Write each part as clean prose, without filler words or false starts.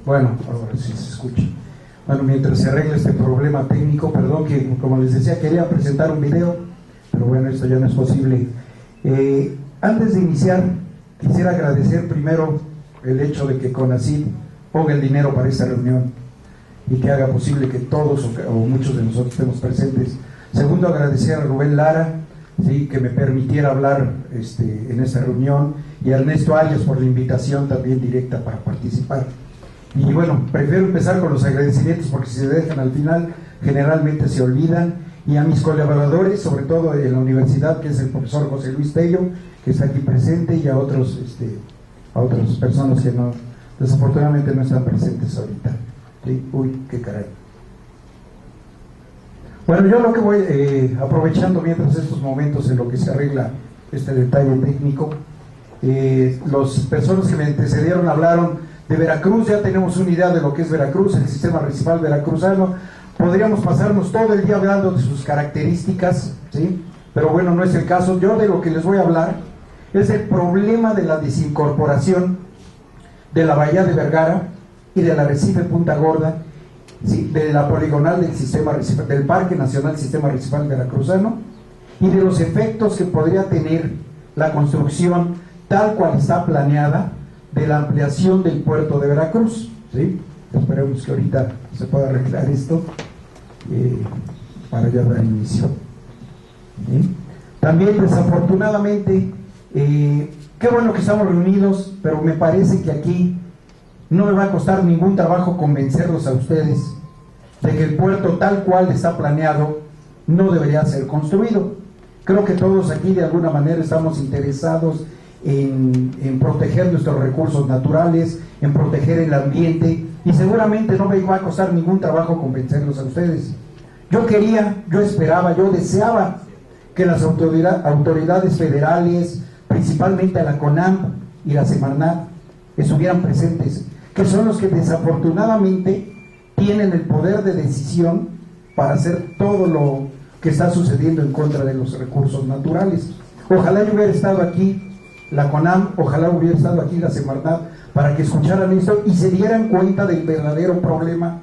Bueno, ahora sí se escucha. Bueno, mientras se arregla este problema técnico, perdón que como les decía quería presentar un video, pero bueno, esto ya no es posible. Antes de iniciar, quisiera agradecer primero el hecho de que CONACYT ponga el dinero para esta reunión y que haga posible que todos o muchos de nosotros estemos presentes. Segundo, agradecer a Rubén Lara, ¿sí?, que me permitiera hablar en esta reunión, y a Ernesto Arias por la invitación también directa para participar. Y bueno, prefiero empezar con los agradecimientos porque si se dejan al final generalmente se olvidan, y a mis colaboradores, sobre todo en la universidad, que es el profesor José Luis Tello, que está aquí presente, y a otras personas que no, desafortunadamente no están presentes ahorita. ¿Sí? Uy, qué caray. Bueno, yo lo que voy aprovechando mientras estos momentos en lo que se arregla este detalle técnico, las personas que me antecedieron hablaron de Veracruz. Ya tenemos una idea de lo que es Veracruz, el sistema municipal veracruzano. Podríamos pasarnos todo el día hablando de sus características, ¿sí?, pero bueno, no es el caso. Yo de lo que les voy a hablar es el problema de la desincorporación de la bahía de Vergara y del arrecife Punta Gorda, ¿sí?, de la poligonal del sistema arrecifal, del Parque Nacional Sistema Arrecifal Veracruzano, y de los efectos que podría tener la construcción tal cual está planeada de la ampliación del puerto de Veracruz, ¿sí? Esperemos que ahorita se pueda arreglar esto para ya dar inicio, ¿sí? También desafortunadamente, qué bueno que estamos reunidos, pero me parece que aquí no me va a costar ningún trabajo convencerlos a ustedes de que el puerto tal cual está planeado no debería ser construido. Creo que todos aquí de alguna manera estamos interesados en proteger nuestros recursos naturales, en proteger el ambiente, y seguramente no me va a costar ningún trabajo convencerlos a ustedes. Yo esperaba, yo deseaba que las autoridades federales, principalmente a la CONAMP y la Semarnat, estuvieran presentes, que son los que desafortunadamente tienen el poder de decisión para hacer todo lo que está sucediendo en contra de los recursos naturales. Ojalá yo hubiera estado aquí la CONAMP, ojalá hubiera estado aquí la Semarnat, para que escucharan esto y se dieran cuenta del verdadero problema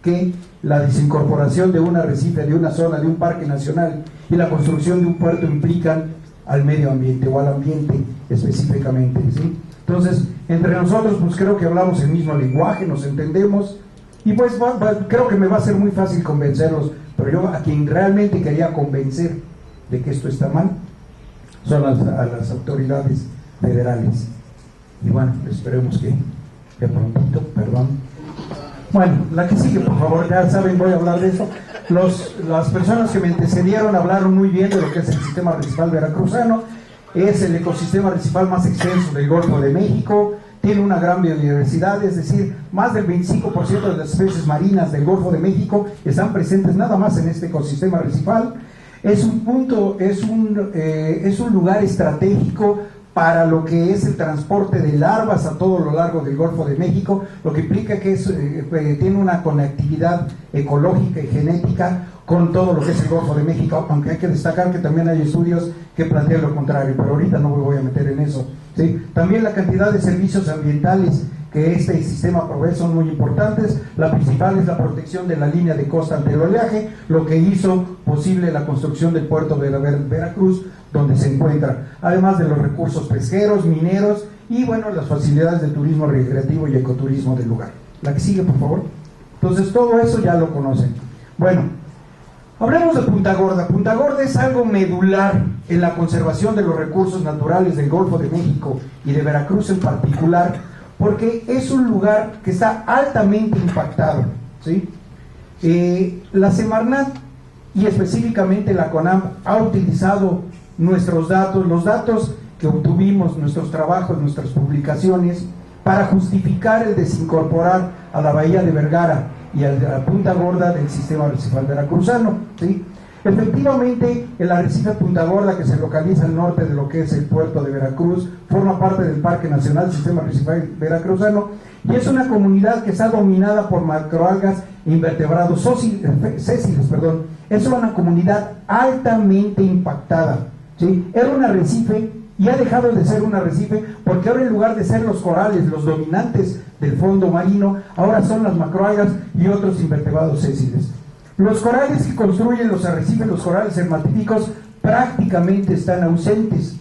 que la desincorporación de un arrecife, de una zona, de un parque nacional, y la construcción de un puerto implican al medio ambiente o al ambiente específicamente, ¿sí? Entonces, entre nosotros pues creo que hablamos el mismo lenguaje, nos entendemos, y pues creo que me va a ser muy fácil convencerlos, pero yo a quien realmente quería convencer de que esto está mal son a las autoridades federales. Y bueno, esperemos que prontito, perdón. Bueno, la que sigue, por favor, ya saben, voy a hablar de eso. Las personas que me antecedieron hablaron muy bien de lo que es el sistema arrecifal veracruzano. Es el ecosistema arrecifal más extenso del Golfo de México, tiene una gran biodiversidad, es decir, más del 25% de las especies marinas del Golfo de México están presentes nada más en este ecosistema arrecifal. Es un lugar estratégico para lo que es el transporte de larvas a todo lo largo del Golfo de México, lo que implica que tiene una conectividad ecológica y genética con todo lo que es el Golfo de México, aunque hay que destacar que también hay estudios que plantean lo contrario, pero ahorita no me voy a meter en eso, ¿sí? También la cantidad de servicios ambientales que este sistema provee son muy importantes. La principal es la protección de la línea de costa ante el oleaje, lo que hizo posible la construcción del puerto de Veracruz, donde se encuentra, además de los recursos pesqueros, mineros y bueno, las facilidades de turismo recreativo y ecoturismo del lugar. La que sigue, por favor. Entonces todo eso ya lo conocen. Bueno, hablemos de Punta Gorda. Punta Gorda es algo medular en la conservación de los recursos naturales del Golfo de México y de Veracruz en particular, porque es un lugar que está altamente impactado, ¿sí? La Semarnat y específicamente la CONAMP ha utilizado nuestros datos, los datos que obtuvimos, nuestros trabajos, nuestras publicaciones, para justificar el desincorporar a la bahía de Vergara y a la Punta Gorda del sistema arrecifal veracruzano, ¿sí? Efectivamente, el arrecife Punta Gorda, que se localiza al norte de lo que es el puerto de Veracruz, forma parte del Parque Nacional Sistema Arrecifal Veracruzano, y es una comunidad que está dominada por macroalgas e invertebrados sésiles, Es una comunidad altamente impactada, ¿sí? Era un arrecife y ha dejado de ser un arrecife, porque ahora en lugar de ser los corales los dominantes del fondo marino, ahora son las macroalgas y otros invertebrados sesiles. Los corales que construyen los arrecifes, los corales hermatípicos, prácticamente están ausentes,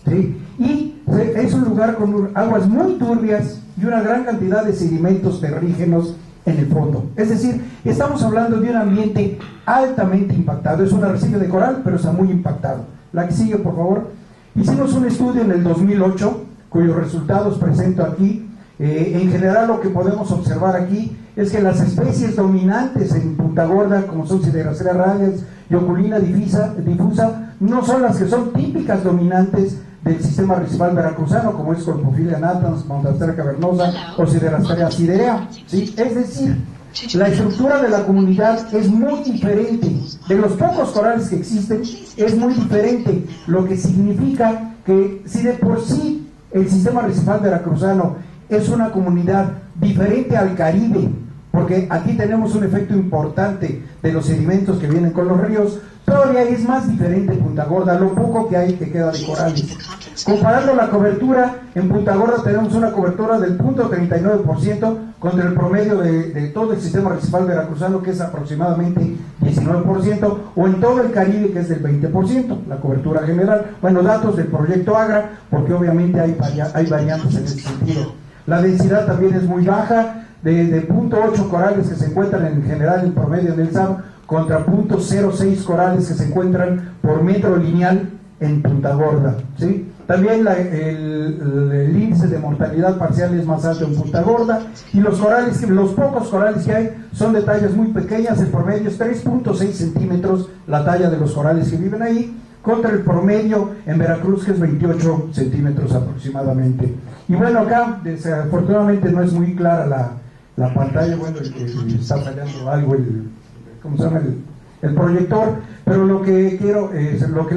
¿sí? Y es un lugar con aguas muy turbias y una gran cantidad de sedimentos terrígenos en el fondo. Es decir, estamos hablando de un ambiente altamente impactado. Es un arrecife de coral, pero está muy impactado. La que sigue, por favor. Hicimos un estudio en el 2008, cuyos resultados presento aquí. En general, lo que podemos observar aquí es que las especies dominantes en Punta Gorda, como son Sideracea radians y Oculina difusa, no son las que son típicas dominantes del sistema arrecimal veracruzano, como es Colpofilia natans, Montastera cavernosa o Sideracea siderea, ¿sí? Es decir, la estructura de la comunidad es muy diferente. De los pocos corales que existen, es muy diferente, lo que significa que si de por sí el sistema arrecimal veracruzano es una comunidad diferente al Caribe, porque aquí tenemos un efecto importante de los sedimentos que vienen con los ríos, todavía es más diferente Punta Gorda, lo poco que hay que queda de corales. Comparando la cobertura, en Punta Gorda tenemos una cobertura del 0.39% contra el promedio de todo el sistema arrecimal veracruzano, que es aproximadamente 19%, o en todo el Caribe, que es del 20%, la cobertura general. Bueno, datos del proyecto AGRA, porque obviamente hay variantes en ese sentido. La densidad también es muy baja, de 0.8 corales que se encuentran en general en promedio en el SAM, contra 0.06 corales que se encuentran por metro lineal en Punta Gorda, ¿sí? También el índice de mortalidad parcial es más alto en Punta Gorda, y los pocos corales que hay son de tallas muy pequeñas. El promedio es 3.6 centímetros la talla de los corales que viven ahí, contra el promedio en Veracruz, que es 28 centímetros aproximadamente. Y bueno, acá desafortunadamente no es muy clara la pantalla, bueno, está fallando algo ¿cómo se llama? El proyector, pero lo que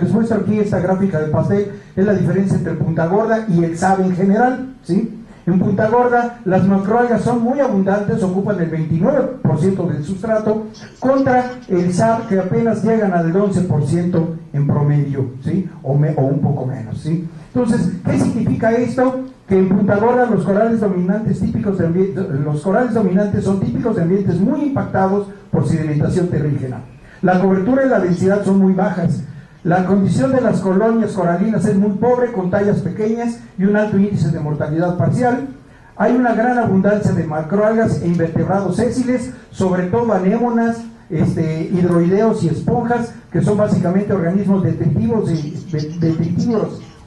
les muestro aquí, esta gráfica de pastel, es la diferencia entre Punta Gorda y el SAB en general, ¿sí? En Punta Gorda las macroalgas son muy abundantes, ocupan el 29% del sustrato, contra el SAB, que apenas llegan al 11% en promedio, ¿sí? O un poco menos, ¿sí? Entonces, ¿qué significa esto? Que en Punta Gorda los corales dominantes son típicos de ambientes muy impactados por sedimentación terrígena. La cobertura y la densidad son muy bajas. La condición de las colonias coralinas es muy pobre, con tallas pequeñas y un alto índice de mortalidad parcial. Hay una gran abundancia de macroalgas e invertebrados sésiles, sobre todo anémonas, hidroideos y esponjas, que son básicamente organismos detritívoros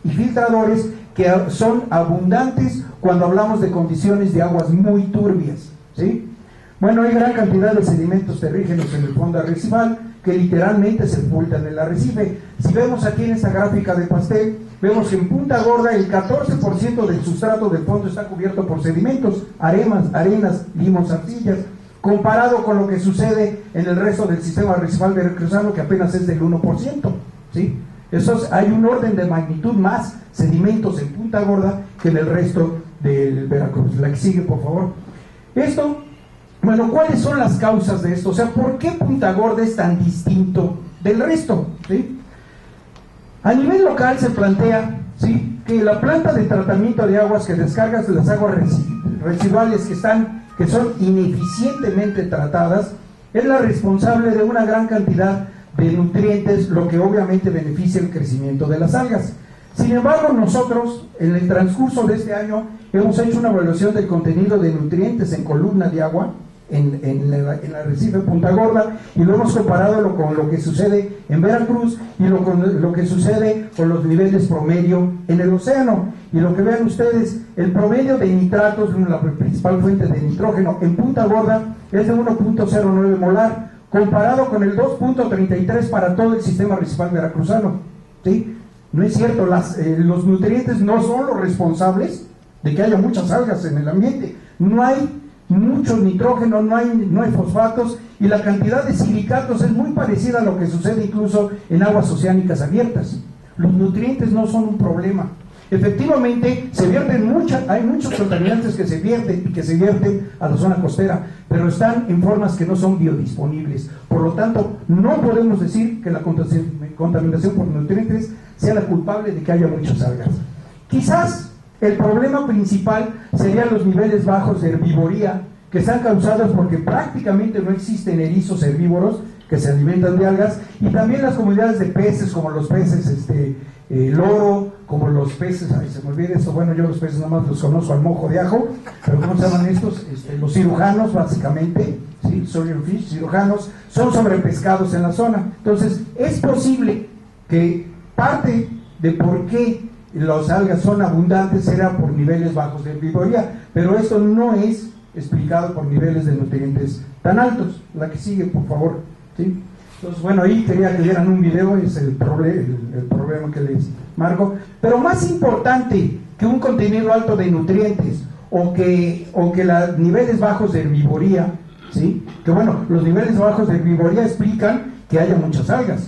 y filtradores, que son abundantes cuando hablamos de condiciones de aguas muy turbias, ¿sí? Bueno, hay gran cantidad de sedimentos terrígenos en el fondo arrecimal que literalmente sepultan el arrecife. Si vemos aquí en esta gráfica de pastel, vemos que en Punta Gorda el 14% del sustrato del fondo está cubierto por sedimentos, arenas, limos, arcillas, comparado con lo que sucede en el resto del sistema arrecimal veracruzano, que apenas es del 1%, ¿sí? Hay un orden de magnitud más sedimentos en Punta Gorda que en el resto del Veracruz. La que sigue, por favor. Bueno, ¿cuáles son las causas de esto? O sea, ¿por qué Punta Gorda es tan distinto del resto? ¿Sí? A nivel local se plantea, ¿sí?, que la planta de tratamiento de aguas que descargas de las aguas residuales que son ineficientemente tratadas es la responsable de una gran cantidad de nutrientes, lo que obviamente beneficia el crecimiento de las algas. Sin embargo, nosotros en el transcurso de este año hemos hecho una evaluación del contenido de nutrientes en columna de agua en el arrecife Punta Gorda, y lo hemos comparado con lo que sucede en Veracruz y lo que sucede con los niveles promedio en el océano. Y lo que vean ustedes, el promedio de nitratos, la principal fuente de nitrógeno en Punta Gorda, es de 1.09 molar, comparado con el 2.33 para todo el sistema arrecimal veracruzano, ¿sí? No es cierto, los nutrientes no son los responsables de que haya muchas algas en el ambiente. No hay mucho nitrógeno, no hay fosfatos, y la cantidad de silicatos es muy parecida a lo que sucede incluso en aguas oceánicas abiertas. Los nutrientes no son un problema. Efectivamente, hay muchos contaminantes que se vierten a la zona costera, pero están en formas que no son biodisponibles. Por lo tanto, no podemos decir que la contaminación por nutrientes sea la culpable de que haya muchas algas. Quizás el problema principal serían los niveles bajos de herbivoría, que están causados porque prácticamente no existen erizos herbívoros que se alimentan de algas, y también las comunidades de peces, como los peces loro, como los peces, ay, se me olvida eso, bueno, yo los peces nada más los conozco al mojo de ajo, pero ¿cómo se llaman estos? Los cirujanos, básicamente, ¿sí? Fish, cirujanos, son sobrepescados en la zona. Entonces, es posible que parte de por qué las algas son abundantes era por niveles bajos de herbivoría, pero esto no es explicado por niveles de nutrientes tan altos. La que sigue, por favor, ¿sí? Entonces, bueno, ahí quería que vieran un video, es el problema que les marco. Pero más importante que un contenido alto de nutrientes o que los niveles bajos de herbivoría, ¿sí? Que bueno, los niveles bajos de herbivoría explican que haya muchas algas,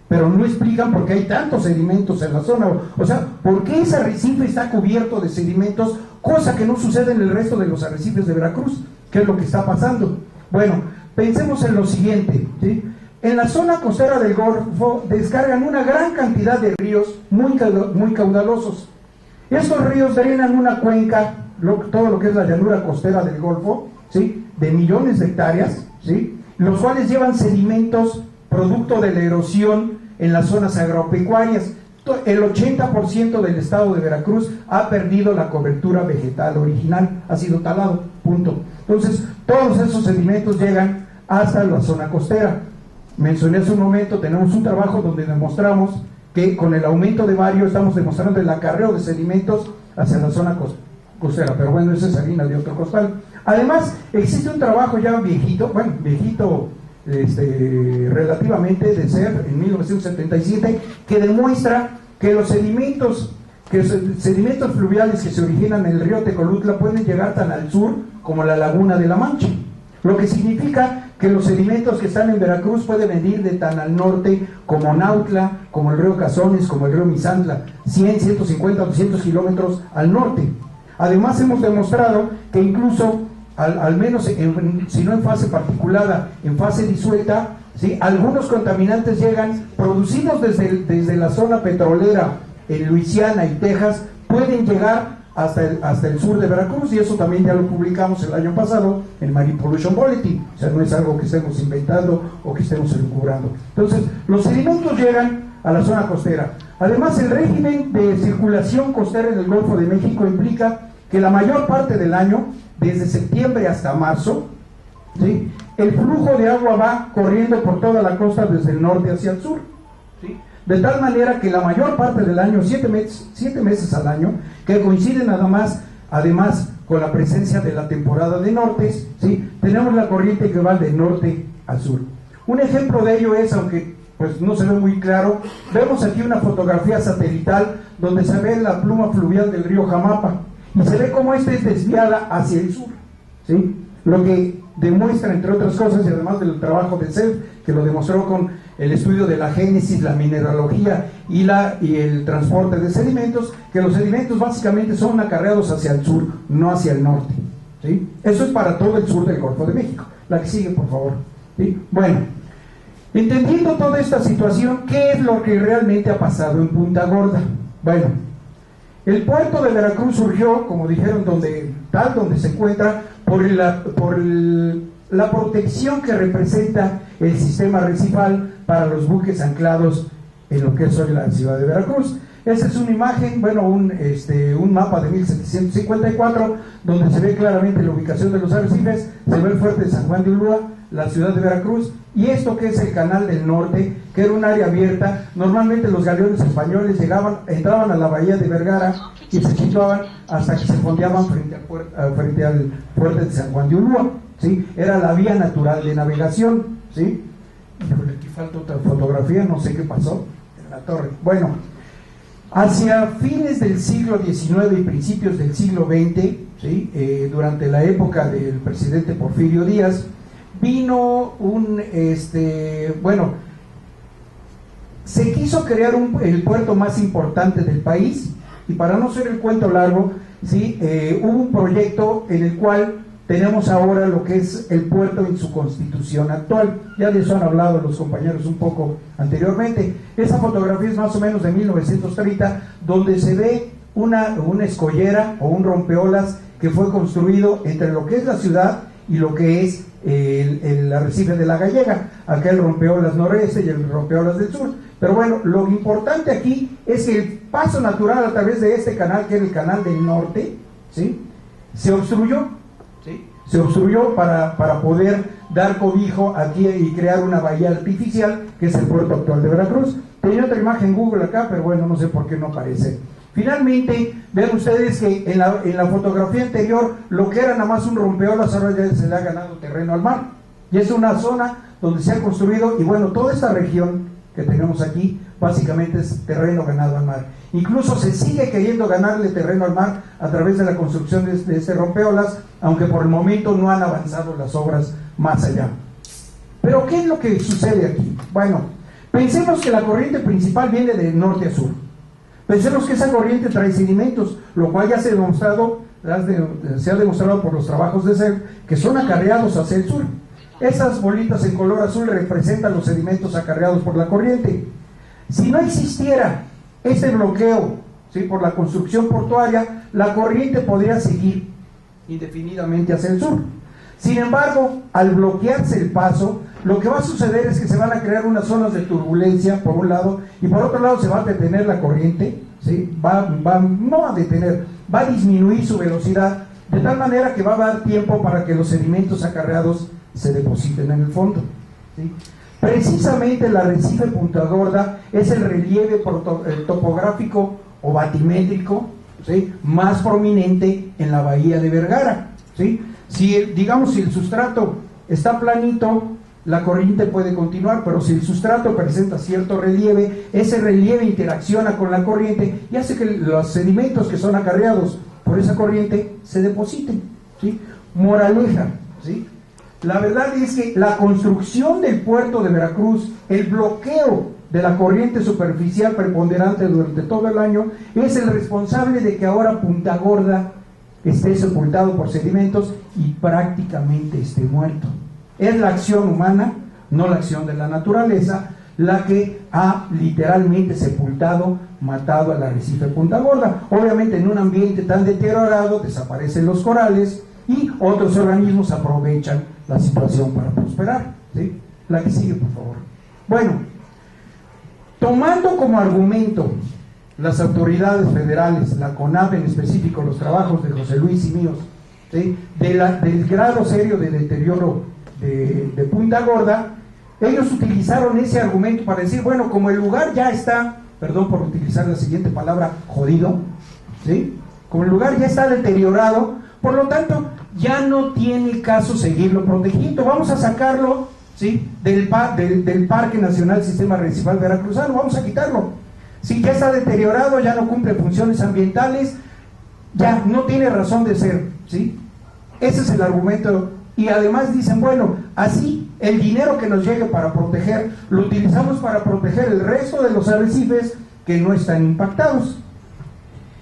pero no explican por qué hay tantos sedimentos en la zona. O sea, por qué ese arrecife está cubierto de sedimentos, cosa que no sucede en el resto de los arrecifes de Veracruz. ¿Qué es lo que está pasando? Bueno, pensemos en lo siguiente, ¿sí? En la zona costera del Golfo descargan una gran cantidad de ríos muy caudalosos. Estos ríos drenan una cuenca, todo lo que es la llanura costera del Golfo, ¿sí? De millones de hectáreas, ¿sí? Los cuales llevan sedimentos producto de la erosión en las zonas agropecuarias. El 80% del estado de Veracruz ha perdido la cobertura vegetal original, ha sido talado, punto. Entonces, todos esos sedimentos llegan hasta la zona costera. Mencioné hace un momento, tenemos un trabajo donde demostramos que con el aumento de vario estamos demostrando el acarreo de sedimentos hacia la zona costera, pero bueno, esa es harina de otro costal. Además, existe un trabajo ya viejito, relativamente de ser en 1977, que demuestra que los sedimentos fluviales que se originan en el río Tecolutla pueden llegar tan al sur como la laguna de La Mancha, lo que significa que los sedimentos que están en Veracruz pueden venir de tan al norte como Nautla, como el río Cazones, como el río Misantla, 100, 150, 200 kilómetros al norte. Además, hemos demostrado que incluso al menos si no en fase particulada, en fase disuelta, ¿sí? Algunos contaminantes llegan producidos desde la zona petrolera en Luisiana y Texas, pueden llegar hasta el sur de Veracruz, y eso también ya lo publicamos el año pasado en Marine Pollution Bulletin. O sea, no es algo que estemos inventando o que estemos elucubrando. Entonces, los sedimentos llegan a la zona costera. Además, el régimen de circulación costera en el Golfo de México implica que la mayor parte del año, desde septiembre hasta marzo, ¿sí? El flujo de agua va corriendo por toda la costa desde el norte hacia el sur, ¿sí? De tal manera que la mayor parte del año, 7 meses al año, que coinciden además con la presencia de la temporada de nortes, ¿sí? Tenemos la corriente que va del norte al sur. Un ejemplo de ello es, aunque pues no se ve muy claro, vemos aquí una fotografía satelital donde se ve la pluma fluvial del río Jamapa, y se ve cómo esta es desviada hacia el sur, ¿sí? Lo que demuestra, entre otras cosas, y además del trabajo de CEF, que lo demostró con el estudio de la génesis, la mineralogía y el transporte de sedimentos, que los sedimentos básicamente son acarreados hacia el sur, no hacia el norte, ¿sí? Eso es para todo el sur del Golfo de México. La que sigue, por favor, ¿sí? Bueno, entendiendo toda esta situación, ¿qué es lo que realmente ha pasado en Punta Gorda? Bueno, el puerto de Veracruz surgió, como dijeron, donde se encuentra, por la protección que representa el sistema arrecifal para los buques anclados en lo que es hoy la ciudad de Veracruz. Esta es una imagen, bueno, un mapa de 1754, donde se ve claramente la ubicación de los arrecifes, se ve el fuerte de San Juan de Ulúa, la ciudad de Veracruz, y esto que es el Canal del Norte, que era un área abierta. Normalmente los galeones españoles entraban a la bahía de Vergara y se situaban hasta que se fondeaban frente al fuerte de San Juan de Ulúa, ¿sí? Era la vía natural de navegación, ¿sí? Aquí falta otra fotografía, no sé qué pasó en la torre. Bueno, hacia fines del siglo XIX y principios del siglo XX, ¿sí? Durante la época del presidente Porfirio Díaz, vino se quiso crear el puerto más importante del país, y para no ser el cuento largo, ¿sí? Hubo un proyecto en el cual tenemos ahora lo que es el puerto en su constitución actual. Ya de eso han hablado los compañeros un poco anteriormente. Esa fotografía es más o menos de 1930, donde se ve una escollera o un rompeolas que fue construido entre lo que es la ciudad y lo que es el arrecife de la Gallega, acá el rompeolas noreste y el rompeolas del sur. Pero bueno, lo importante aquí es que el paso natural a través de este canal, que era el canal del norte, ¿sí?, se obstruyó, ¿sí?, se obstruyó para poder dar cobijo aquí y crear una bahía artificial, que es el puerto actual de Veracruz. Tenía otra imagen en Google acá, pero bueno, no sé por qué no aparece. Finalmente, ven ustedes que en la fotografía anterior, lo que era nada más un rompeolas, ahora ya se le ha ganado terreno al mar. Y es una zona donde se ha construido, y bueno, toda esta región que tenemos aquí, básicamente es terreno ganado al mar. Incluso se sigue queriendo ganarle terreno al mar a través de la construcción de este rompeolas, aunque por el momento no han avanzado las obras más allá. Pero ¿qué es lo que sucede aquí? Bueno, pensemos que la corriente principal viene de norte a sur. Pensemos que esa corriente trae sedimentos, lo cual ya se ha demostrado por los trabajos de CERN, que son acarreados hacia el sur. Esas bolitas en color azul representan los sedimentos acarreados por la corriente. Si no existiera este bloqueo, ¿sí?, por la construcción portuaria, la corriente podría seguir indefinidamente hacia el sur. Sin embargo, al bloquearse el paso, lo que va a suceder es que se van a crear unas zonas de turbulencia por un lado, y por otro lado se va a detener la corriente, ¿sí? No a detener, va a disminuir su velocidad, de tal manera que va a dar tiempo para que los sedimentos acarreados se depositen en el fondo, ¿sí? Precisamente el arrecife Punta Gorda es el relieve topográfico o batimétrico, ¿sí?, más prominente en la bahía de Vergara, ¿sí? Si el sustrato está planito, la corriente puede continuar, pero si el sustrato presenta cierto relieve, ese relieve interacciona con la corriente y hace que los sedimentos que son acarreados por esa corriente se depositen, ¿sí? Moraleja, ¿sí? La verdad es que la construcción del puerto de Veracruz, el bloqueo de la corriente superficial preponderante durante todo el año, es el responsable de que ahora Punta Gorda esté sepultado por sedimentos y prácticamente esté muerto. Es la acción humana, no la acción de la naturaleza, la que ha literalmente sepultado, matado al arrecife Punta Gorda. Obviamente en un ambiente tan deteriorado desaparecen los corales y otros organismos aprovechan la situación para prosperar, ¿sí? La que sigue, por favor. Bueno, tomando como argumento las autoridades federales, la CONAP en específico, los trabajos de José Luis y míos, ¿sí?, del grado serio de deterioro de Punta Gorda, ellos utilizaron ese argumento para decir, bueno, como el lugar ya está, perdón por utilizar la siguiente palabra, jodido, ¿sí?, como el lugar ya está deteriorado, por lo tanto ya no tiene caso seguirlo protegiendo, vamos a sacarlo, ¿sí?, del Parque Nacional Sistema Arrecife Veracruzano, vamos a quitarlo. Si ya está deteriorado, ya no cumple funciones ambientales, ya no tiene razón de ser, ¿sí? Ese es el argumento. Y además dicen, bueno, así el dinero que nos llegue para proteger, lo utilizamos para proteger el resto de los arrecifes que no están impactados.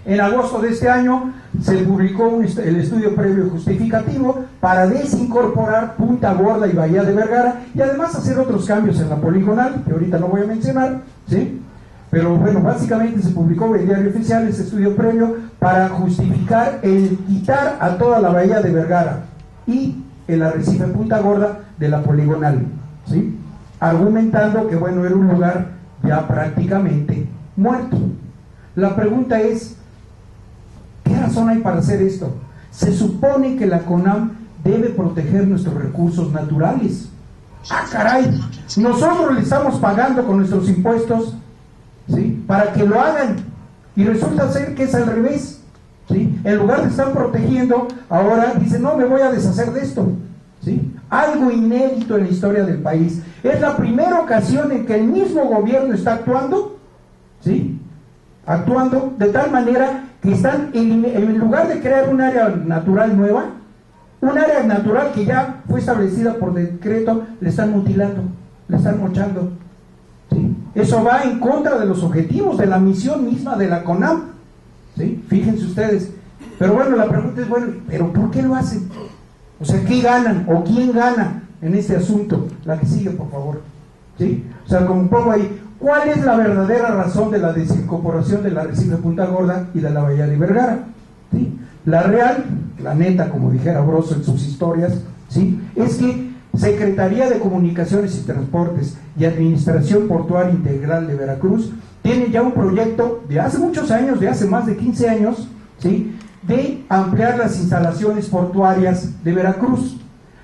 En agosto de este año se publicó el estudio previo justificativo para desincorporar Punta Gorda y Bahía de Vergara y además hacer otros cambios en la poligonal, que ahorita no voy a mencionar, ¿sí? Pero bueno, básicamente se publicó en el Diario Oficial este estudio previo para justificar el quitar a toda la Bahía de Vergara y el arrecife Punta Gorda de la poligonal, ¿sí?, argumentando que bueno, era un lugar ya prácticamente muerto. La pregunta es, ¿qué razón hay para hacer esto? Se supone que la CONAM debe proteger nuestros recursos naturales. ¡Ah, caray! Nosotros le estamos pagando con nuestros impuestos, ¿sí?, para que lo hagan, y resulta ser que es al revés, ¿sí? En lugar de estar protegiendo, ahora dicen, no, me voy a deshacer de esto, ¿sí? Algo inédito en la historia del país. Es la primera ocasión en que el mismo gobierno está actuando, ¿sí?, actuando de tal manera que están, en lugar de crear un área natural nueva, un área natural que ya fue establecida por decreto, le están mutilando, le están mochando, ¿sí? Eso va en contra de los objetivos de la misión misma de la CONAM. ¿sí? Fíjense ustedes. Pero bueno, la pregunta es, bueno, ¿pero por qué lo hacen? O sea, ¿qué ganan o quién gana en este asunto? La que sigue, por favor. ¿Sí? O sea, como pongo ahí, ¿cuál es la verdadera razón de la desincorporación del arrecife de Punta Gorda y de la bahía de Vergara? ¿Sí? La real, la neta, como dijera Broso en sus historias, ¿sí? Es que Secretaría de Comunicaciones y Transportes y Administración Portuaria Integral de Veracruz tiene ya un proyecto de hace muchos años, de hace más de 15 años, ¿sí? De ampliar las instalaciones portuarias de Veracruz.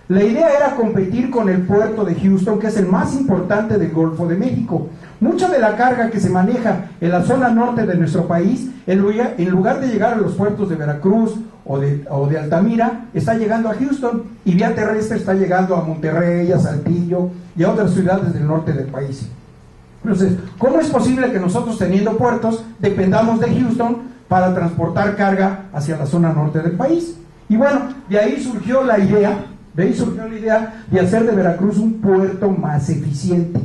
La idea era competir con el puerto de Houston, que es el más importante del Golfo de México. Mucha de la carga que se maneja en la zona norte de nuestro país, en lugar de llegar a los puertos de Veracruz o de Altamira, está llegando a Houston, y vía terrestre está llegando a Monterrey, a Saltillo y a otras ciudades del norte del país. Entonces, ¿cómo es posible que nosotros, teniendo puertos, dependamos de Houston para transportar carga hacia la zona norte del país? Y bueno, de ahí surgió la idea de hacer de Veracruz un puerto más eficiente,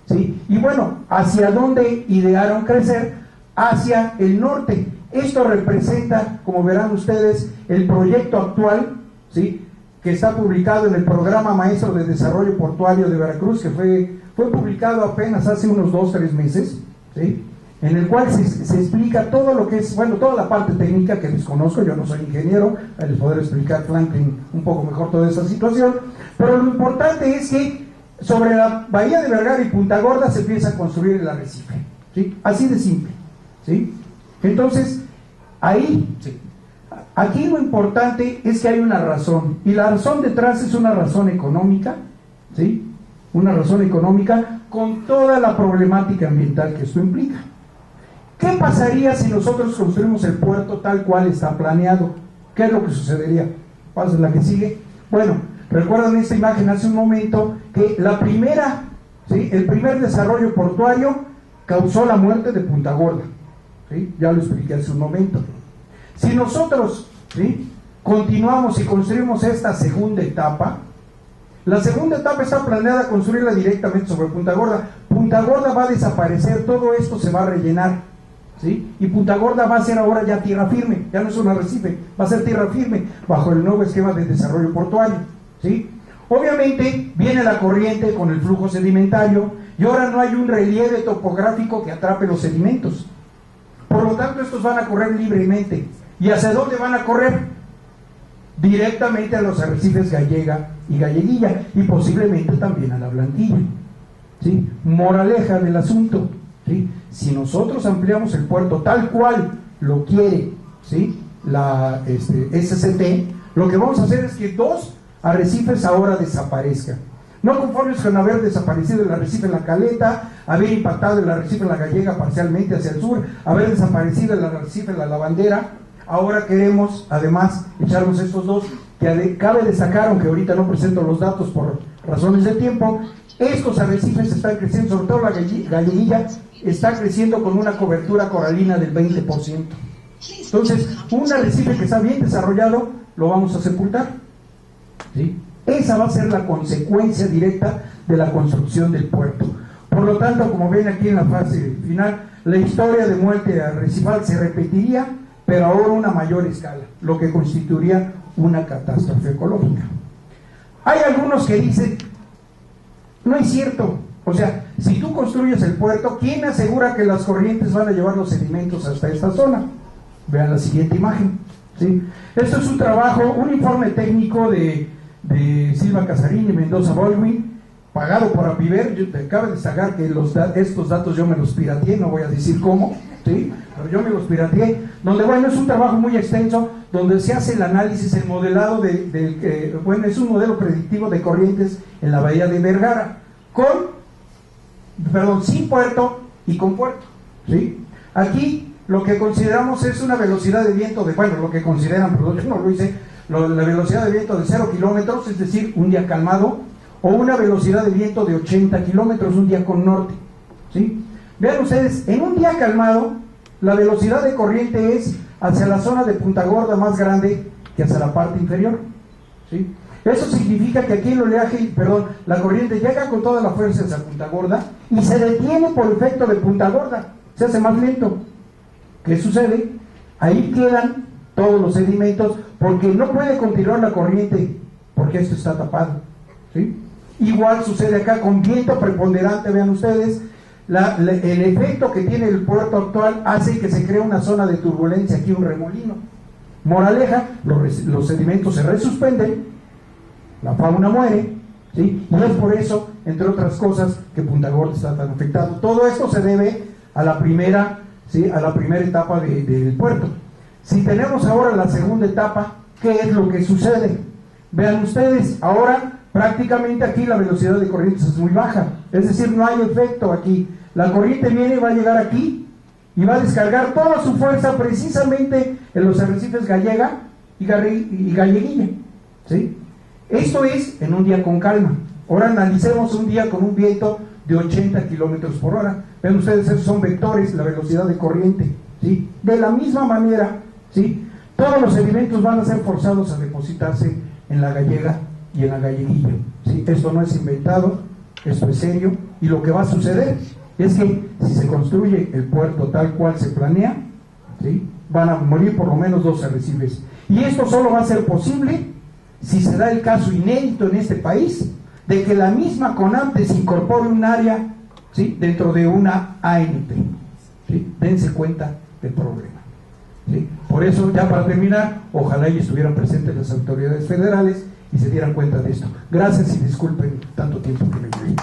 ¿sí? Y bueno, ¿hacia dónde idearon crecer? Hacia el norte. Esto representa, como verán ustedes, el proyecto actual, ¿sí? Que está publicado en el Programa Maestro de Desarrollo Portuario de Veracruz, que fue publicado apenas hace unos 2 o 3 meses, ¿sí? En el cual se explica todo lo que es, bueno, toda la parte técnica que desconozco, yo no soy ingeniero, les podré explicar Franklin un poco mejor toda esa situación, pero lo importante es que sobre la bahía de Vergara y Punta Gorda se empieza a construir el arrecife, ¿sí? Así de simple, ¿sí? Entonces, ahí, sí. Aquí lo importante es que hay una razón, y la razón detrás es una razón económica, ¿sí? Una razón económica con toda la problemática ambiental que esto implica. ¿Qué pasaría si nosotros construimos el puerto tal cual está planeado? ¿Qué es lo que sucedería? Pasa la que sigue. Bueno, recuerdan esta imagen hace un momento que el primer desarrollo portuario causó la muerte de Punta Gorda, ¿sí? Ya lo expliqué hace un momento. Si nosotros, ¿sí?, continuamos y construimos esta segunda etapa, la segunda etapa está planeada construirla directamente sobre Punta Gorda. Punta Gorda va a desaparecer, todo esto se va a rellenar, ¿sí? Y Punta Gorda va a ser ahora ya tierra firme, ya no es un arrecife, va a ser tierra firme bajo el nuevo esquema de desarrollo portuario, ¿sí? Obviamente viene la corriente con el flujo sedimentario y ahora no hay un relieve topográfico que atrape los sedimentos. Por lo tanto, estos van a correr libremente. ¿Y hacia dónde van a correr? Directamente a los arrecifes Gallega y Galleguilla, y posiblemente también a la Blanquilla, ¿sí? Moraleja del asunto, ¿sí? Si nosotros ampliamos el puerto tal cual lo quiere, ¿sí?, la SCT, lo que vamos a hacer es que 2 arrecifes ahora desaparezcan. No conformes con haber desaparecido el arrecife en la Caleta, haber impactado el arrecife en la Gallega parcialmente hacia el sur, haber desaparecido el arrecife en la Lavandera, ahora queremos además echarnos estos 2, que cabe destacar, aunque ahorita no presento los datos por razones de tiempo, estos arrecifes están creciendo, sobre todo la Galleguilla está creciendo con una cobertura coralina del 20%. Entonces, un arrecife que está bien desarrollado, lo vamos a sepultar, ¿sí? Esa va a ser la consecuencia directa de la construcción del puerto. Por lo tanto, como ven aquí en la fase final, la historia de muerte arrecifal se repetiría, pero ahora a una mayor escala, lo que constituiría una catástrofe ecológica. Hay algunos que dicen, no es cierto, o sea, si tú construyes el puerto, ¿quién asegura que las corrientes van a llevar los sedimentos hasta esta zona? Vean la siguiente imagen, ¿sí? Esto es un trabajo, un informe técnico de Silva Casarín y Mendoza Baldwin, pagado por Apiver. Cabe destacar que estos datos yo me los pirateé, no voy a decir cómo, ¿sí?, pero yo me los pirateé, donde, bueno, es un trabajo muy extenso, donde se hace el análisis, el modelado bueno, es un modelo predictivo de corrientes en la bahía de Vergara, sin puerto y con puerto, ¿sí? Aquí lo que consideramos es una velocidad de viento lo que consideran, perdón, yo no lo hice, la velocidad de viento de 0 kilómetros, es decir, un día calmado, o una velocidad de viento de 80 kilómetros, un día con norte, ¿sí? Vean ustedes, en un día calmado, la velocidad de corriente es hacia la zona de Punta Gorda más grande que hacia la parte inferior, ¿sí? Eso significa que aquí el oleaje, la corriente llega con toda la fuerza hacia Punta Gorda y se detiene por efecto de Punta Gorda, se hace más lento. ¿Qué sucede? Ahí quedan todos los sedimentos, porque no puede continuar la corriente, porque esto está tapado, ¿sí? Igual sucede acá con viento preponderante. Vean ustedes, el efecto que tiene el puerto actual hace que se cree una zona de turbulencia, aquí un remolino. Moraleja, los sedimentos se resuspenden, la fauna muere, ¿sí? Y es por eso, entre otras cosas, que Punta Gorda está tan afectado. Todo esto se debe a la primera, ¿sí? A la primera etapa del puerto. Si tenemos ahora la segunda etapa, ¿qué es lo que sucede? Vean ustedes, ahora prácticamente aquí la velocidad de corrientes es muy baja, es decir, no hay efecto aquí. La corriente viene y va a llegar aquí y va a descargar toda su fuerza precisamente en los arrecifes Gallega y Galleguilla, ¿sí? Esto es en un día con calma. Ahora analicemos un día con un viento de 80 kilómetros por hora. Ven ustedes, esos son vectores, la velocidad de corriente, ¿sí? De la misma manera, ¿sí? Todos los sedimentos van a ser forzados a depositarse en la Gallega y en la Galleguilla, ¿sí? Esto no es inventado, esto es serio, y lo que va a suceder es que si se construye el puerto tal cual se planea, ¿sí? Van a morir por lo menos 2 arrecifes. Y esto solo va a ser posible si se da el caso inédito en este país de que la misma CONAMTE se incorpore un área, ¿sí? Dentro de una ANP, ¿sí? Dense cuenta del problema, ¿sí? Por eso, ya para terminar, ojalá y estuvieran presentes las autoridades federales y se dieran cuenta de esto. Gracias y disculpen tanto tiempo que me llevé.